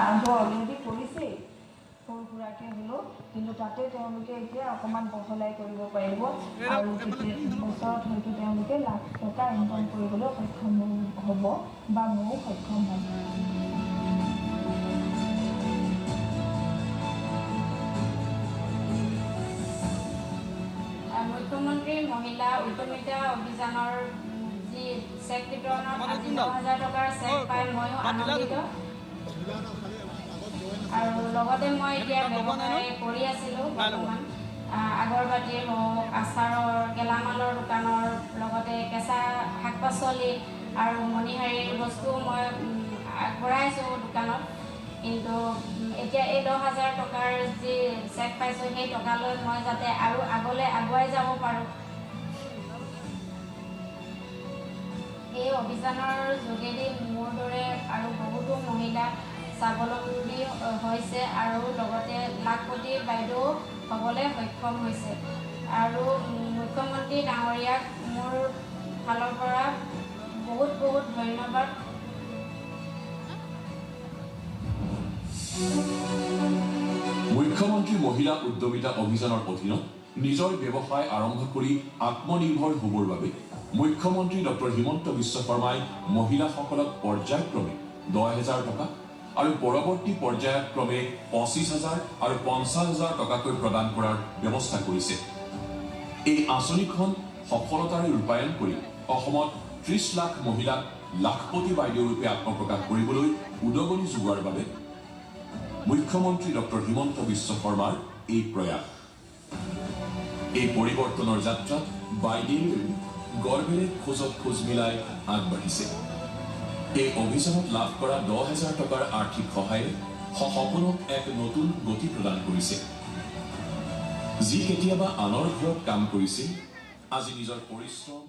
আৰম্ভ অলৰেডি কৰিছেই সৰু সুৰাকৈ হ'লেও, কিন্তু তাতে তেওঁলোকে এতিয়া অকণমান বহলাই কৰিব পাৰিব আৰু বছৰত হয়তো তেওঁলোকে লাখ টকা ইনকাম কৰিবলৈ সক্ষম হ'ব বা ময়ো সক্ষম হ'ম। মুখ্যমন্ত্ৰী মহিলা উদ্যমিতা অভিযানৰ যি চেক বিতৰণৰ 9,000 টকাৰ চেক পাই ময়ো আনন্দিত। আৰু লগতে মই এতিয়া ব্যৱসায় কৰি আছিলোঁ বৰ্তমান আগৰবাতিৰ হওক, আচাৰৰ, গেলামালৰ দোকানৰ লগতে কেঁচা শাক পাচলি আৰু মণিহাৰীৰ বস্তুও মই আগবঢ়াইছোঁ দোকানত। কিন্তু এতিয়া এই 10,000 টকাৰ যি চেক পাইছোঁ সেই টকালৈ মই যাতে আৰু আগলৈ আগুৱাই যাব পাৰোঁ। এই অভিযানৰ যোগেদি মোৰ দৰে আৰু বহুতো মহিলা স্বাৱলম্বী হৈছে আৰু লগতে লাখপতি বাইদেউ হ'বলৈ সক্ষম হৈছে। আৰু মুখ্যমন্ত্ৰী ডাঙৰীয়াক মোৰ ফালৰ পৰা বহুত বহুত ধন্যবাদ। মুখ্যমন্ত্ৰী মহিলা উদ্যমিতা অভিযানৰ অধীনত নিজৰ ব্যৱসায় আৰম্ভ কৰি আত্মনিৰ্ভৰ হ'বৰ বাবে মুখ্যমন্ত্ৰী ডক্টৰ হিমন্ত বিশ্ব শৰ্মাই মহিলাসকলক পৰ্যায়ক্ৰমে 10,000 টকা আৰু পৰৱৰ্তী পৰ্যায়ক্ৰমে 25,000 আৰু 50,000 টকাকৈ প্ৰদান কৰাৰ ব্যৱস্থা কৰিছে। এই আঁচনিখন সফলতাৰে ৰূপায়ণ কৰি অসমত 30 লাখ মহিলাক লাখপতি বাইদেউ ৰূপে আত্মপ্ৰকাশ কৰিবলৈ উদগনি যোগোৱাৰ বাবে মুখ্যমন্ত্ৰী ডক্টৰ হিমন্ত বিশ্ব শৰ্মাৰ এই প্ৰয়াস। এই পৰিৱৰ্তনৰ যাত্ৰাত বাইদেউ গৰ্বেৰে খোজত খোজ মিলাই আগবাঢ়িছে। এই অভিযানত লাভ কৰা 10,000 টকাৰ আৰ্থিক সহায়ে সপোনক এক নতুন গতি প্ৰদান কৰিছে। যি কেতিয়াবা আনৰ ঘৰত কাম কৰিছিল, আজি নিজৰ পৰিশ্ৰম